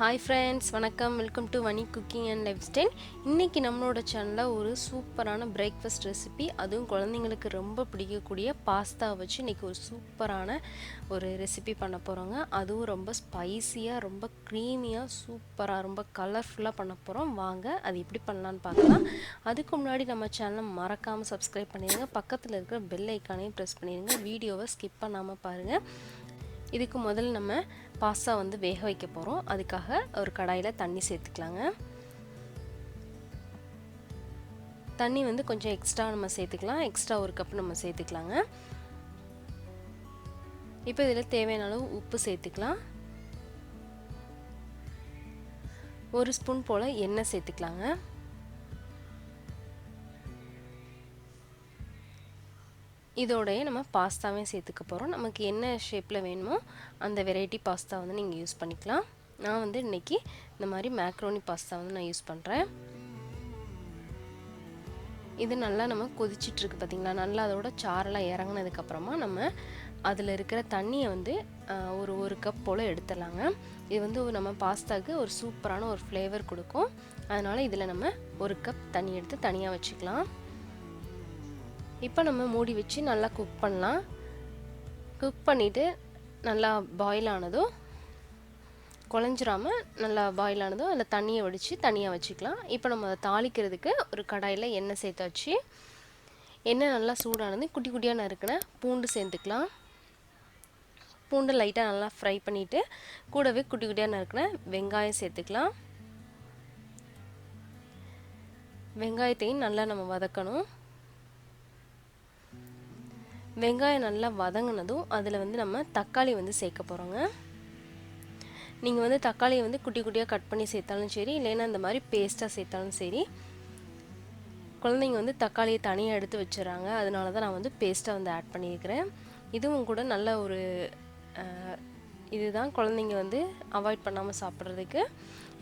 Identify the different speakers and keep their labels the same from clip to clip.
Speaker 1: Hi friends, வணக்கம். Welcome to Mani cooking and lifestyle. இன்றைக்கி நம்மளோட சேனலில் ஒரு சூப்பரான பிரேக்ஃபாஸ்ட் ரெசிபி, அதுவும் குழந்தைங்களுக்கு ரொம்ப பிடிக்கக்கூடிய பாஸ்தா வச்சு இன்றைக்கி ஒரு சூப்பரான ஒரு ரெசிபி பண்ண போகிறோங்க. அதுவும் ரொம்ப ஸ்பைஸியாக, ரொம்ப க்ரீமியாக, சூப்பராக, ரொம்ப கலர்ஃபுல்லாக பண்ண போகிறோம். வாங்க அது எப்படி பண்ணலான்னு பார்க்கலாம். அதுக்கு முன்னாடி நம்ம சேனலை மறக்காமல் சப்ஸ்கிரைப் பண்ணிடுங்க. பக்கத்தில் இருக்கிற பெல் ஐக்கானையும் ப்ரெஸ் பண்ணிடுங்க. வீடியோவை ஸ்கிப் பண்ணாமல் பாருங்கள். இதுக்கு முதல்ல நம்ம பாஸ்தா வேக வைக்க போகிறோம். அதுக்காக ஒரு கடாயில் தண்ணி சேர்த்துக்கலாங்க. தண்ணி கொஞ்சம் எக்ஸ்ட்ரா நம்ம சேர்த்துக்கலாம். எக்ஸ்ட்ரா ஒரு கப் நம்ம சேர்த்துக்கலாங்க. இப்போ இதில் தேவையான அளவு உப்பு சேர்த்துக்கலாம். ஒரு ஸ்பூன் போல் எண்ணெய் சேர்த்துக்கலாங்க. இதோடைய நம்ம பாஸ்தாவே சேர்த்துக்க போகிறோம். நமக்கு என்ன ஷேப்பில் வேணுமோ அந்த வெரைட்டி பாஸ்தா நீங்கள் யூஸ் பண்ணிக்கலாம். நான் இன்றைக்கி இந்த மாதிரி மேக்ரோனி பாஸ்தா நான் யூஸ் பண்ணுறேன். இது நல்லா நம்ம கொதிச்சிட்ருக்கு பார்த்திங்களா. நல்லா அதோட சாரெல்லாம் இறங்கினதுக்கப்புறமா நம்ம அதில் இருக்கிற தண்ணியை ஒரு கப் போல் எடுத்துடலாங்க. இது நம்ம பாஸ்தாவுக்கு ஒரு சூப்பரான ஒரு ஃப்ளேவர் கொடுக்கும். அதனால் இதில் நம்ம ஒரு கப் தண்ணி எடுத்து தனியாக வச்சுக்கலாம். இப்போ நம்ம மூடி வச்சு நல்லா குக் பண்ணலாம். குக் பண்ணிவிட்டு நல்லா பாயில் ஆனதும், குழஞ்சிராமல் நல்லா பாயில் ஆனதும் அதில் தண்ணியை வடித்து தனியாக வச்சுக்கலாம். இப்போ நம்ம அதை தாளிக்கிறதுக்கு ஒரு கடாயில் எண்ணெய் சேர்த்து வச்சு, எண்ணெய் நல்லா சூடானது குட்டி குட்டியாக நறுக்கின பூண்டு சேர்த்துக்கலாம். பூண்டு லைட்டாக நல்லா ஃப்ரை பண்ணிவிட்டு கூடவே குட்டி குட்டியாக நறுக்கின வெங்காயம் சேர்த்துக்கலாம். வெங்காயத்தையும் நல்லா நம்ம வதக்கணும். வெங்காயம் நல்லா வதங்கினதும் அதில் நம்ம தக்காளி சேர்க்க போகிறோங்க. நீங்கள் தக்காளியை குட்டி குட்டியாக கட் பண்ணி சேர்த்தாலும் சரி, இல்லைன்னா இந்த மாதிரி பேஸ்ட்டாக சேர்த்தாலும் சரி. குழந்தைங்க தக்காளியை தனியாக எடுத்து வச்சுறாங்க. அதனால தான் நான் பேஸ்ட்டாக ஆட் பண்ணியிருக்கிறேன். இதுவும் கூட நல்ல ஒரு இதுதான் குழந்தைங்க அவாய்ட் பண்ணாமல் சாப்பிட்றதுக்கு.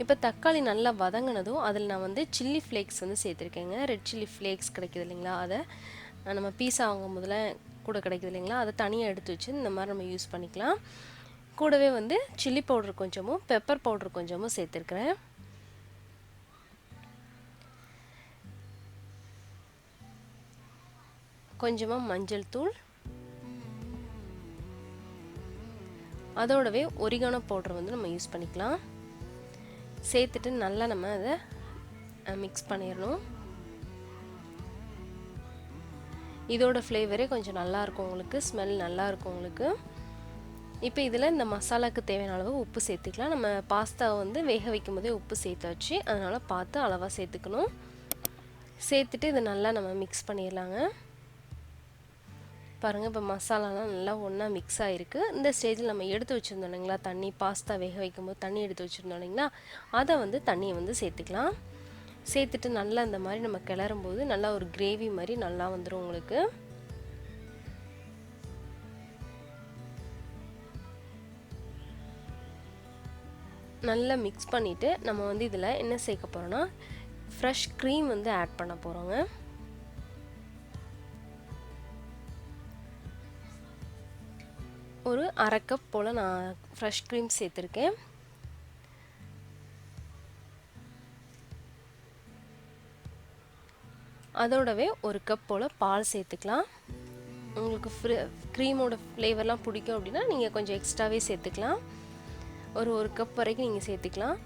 Speaker 1: இப்போ தக்காளி நல்லா வதங்கினதும் அதில் நான் சில்லி ஃப்ளேக்ஸ் சேர்த்துருக்கேங்க. ரெட் சில்லி ஃப்ளேக்ஸ் கிடைக்கிது இல்லைங்களா, அதை நம்ம பீஸா வாங்கும் போதில் கூட கிடைக்குது இல்லைங்களா, அதை தனியாக எடுத்து வச்சு இந்த மாதிரி நம்ம யூஸ் பண்ணிக்கலாம். கூடவே சில்லி பவுடர் கொஞ்சமும் பெப்பர் பவுடர் கொஞ்சமும் சேர்த்துருக்குறேன். கொஞ்சமாக மஞ்சள் தூள், அதோடவே ஒரிகானோ பவுடர் நம்ம யூஸ் பண்ணிக்கலாம். சேர்த்துட்டு நல்லா நம்ம அதை மிக்ஸ் பண்ணிடணும். இதோட ஃப்ளேவரே கொஞ்சம் நல்லாயிருக்கும் உங்களுக்கு, ஸ்மெல் நல்லாயிருக்கும் உங்களுக்கு. இப்போ இதில் இந்த மசாலாவுக்கு தேவையான அளவு உப்பு சேர்த்துக்கலாம். நம்ம பாஸ்தாவை வேக வைக்கும் போதே உப்பு சேர்த்தாச்சு, அதனால் பார்த்து அளவாக சேர்த்துக்கணும். சேர்த்துட்டு இதை நல்லா நம்ம மிக்ஸ் பண்ணிடலாங்க. பாருங்கள், இப்போ மசாலாலாம் நல்லா ஒன்றா மிக்ஸ் ஆகிருக்கு. இந்த ஸ்டேஜில் நம்ம எடுத்து வச்சுருந்தோம் இல்லைங்களா தண்ணி, பாஸ்தா வேக வைக்கும்போது தண்ணி எடுத்து வச்சுருந்தோம் இல்லைங்களா, அதை தண்ணியை சேர்த்துக்கலாம். சேர்த்துட்டு நல்லா இந்த மாதிரி நம்ம கிளறும்போது நல்லா ஒரு கிரேவி மாதிரி நல்லா வந்துடும் உங்களுக்கு. நல்லா மிக்ஸ் பண்ணிவிட்டு நம்ம இதில் என்ன சேர்க்க போகிறோன்னா ஃப்ரெஷ் க்ரீம் ஆட் பண்ண போகிறோங்க. ஒரு அரை கப் போல் நான் ஃப்ரெஷ் க்ரீம் சேர்த்துருக்கேன். அதோடவே ஒரு கப் போல் பால் சேர்த்துக்கலாம். உங்களுக்கு க்ரீமோட ஃப்ளேவர்லாம் பிடிக்கும் அப்படின்னா நீங்கள் கொஞ்சம் எக்ஸ்ட்ராவே சேர்த்துக்கலாம். ஒரு கப் வரைக்கும் நீங்கள் சேர்த்துக்கலாம்.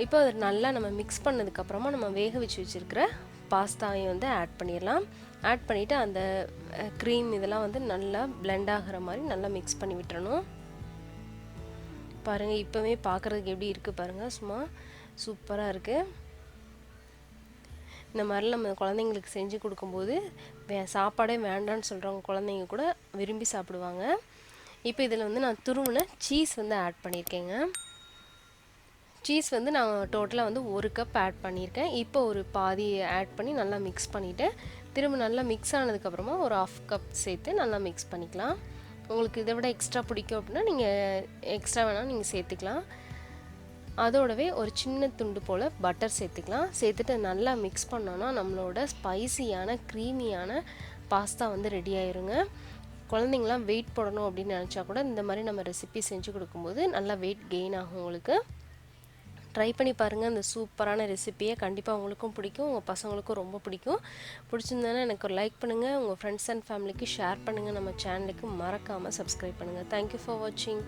Speaker 1: இப்போ அது நல்லா நம்ம மிக்ஸ் பண்ணதுக்கப்புறமா நம்ம வேக வச்சு வச்சுருக்கிற பாஸ்தாவையும் ஆட் பண்ணிடலாம். ஆட் பண்ணிவிட்டு அந்த க்ரீம் இதெல்லாம் நல்லா பிளெண்ட் ஆகிற மாதிரி நல்லா மிக்ஸ் பண்ணி விட்டுறணும். பாருங்கள், இப்போவே பார்க்குறதுக்கு எப்படி இருக்குது பாருங்கள், சும்மா சூப்பராக இருக்குது. இந்த மாதிரி நம்ம குழந்தைங்களுக்கு செஞ்சு கொடுக்கும்போது சாப்பாடே வேண்டான்னு சொல்கிறவங்க குழந்தைங்க கூட விரும்பி சாப்பிடுவாங்க. இப்போ இதில் நான் துருவின சீஸ் ஆட் பண்ணியிருக்கேங்க. சீஸ் நான் டோட்டலாக ஒரு கப் ஆட் பண்ணியிருக்கேன். இப்போ ஒரு பாதி ஆட் பண்ணி நல்லா மிக்ஸ் பண்ணிவிட்டு திரும்ப நல்லா மிக்ஸ் ஆனதுக்கப்புறமா ஒரு 1/2 கப் சேர்த்து நல்லா மிக்ஸ் பண்ணிக்கலாம். உங்களுக்கு இதை விட எக்ஸ்ட்ரா பிடிக்கும் அப்படின்னா நீங்கள் எக்ஸ்ட்ரா வேணால் நீங்கள் சேர்த்துக்கலாம். அதோடவே ஒரு சின்ன துண்டு போல் பட்டர் சேர்த்துக்கலாம். சேர்த்துட்டு நல்லா மிக்ஸ் பண்ணோன்னா நம்மளோட ஸ்பைசியான க்ரீமியான பாஸ்தா ரெடி ஆயிருங்க. குழந்தைங்களாம் வெயிட் போடணும் அப்படின்னு நினச்சா கூட இந்த மாதிரி நம்ம ரெசிபி செஞ்சு கொடுக்கும்போது நல்லா வெயிட் கெயின் ஆகும் உங்களுக்கு. ட்ரை பண்ணி பாருங்கள் இந்த சூப்பரான ரெசிப்பியை. கண்டிப்பாக உங்களுக்கும் பிடிக்கும், உங்கள் பசங்களுக்கும் ரொம்ப பிடிக்கும். பிடிச்சிருந்தேன்னா எனக்கு ஒரு லைக் பண்ணுங்கள், உங்கள் ஃப்ரெண்ட்ஸ் அண்ட் ஃபேமிலிக்கு ஷேர் பண்ணுங்கள், நம்ம சேனலுக்கு மறக்காமல் சப்ஸ்கிரைப் பண்ணுங்கள். தேங்க்யூ ஃபார் வாட்சிங்.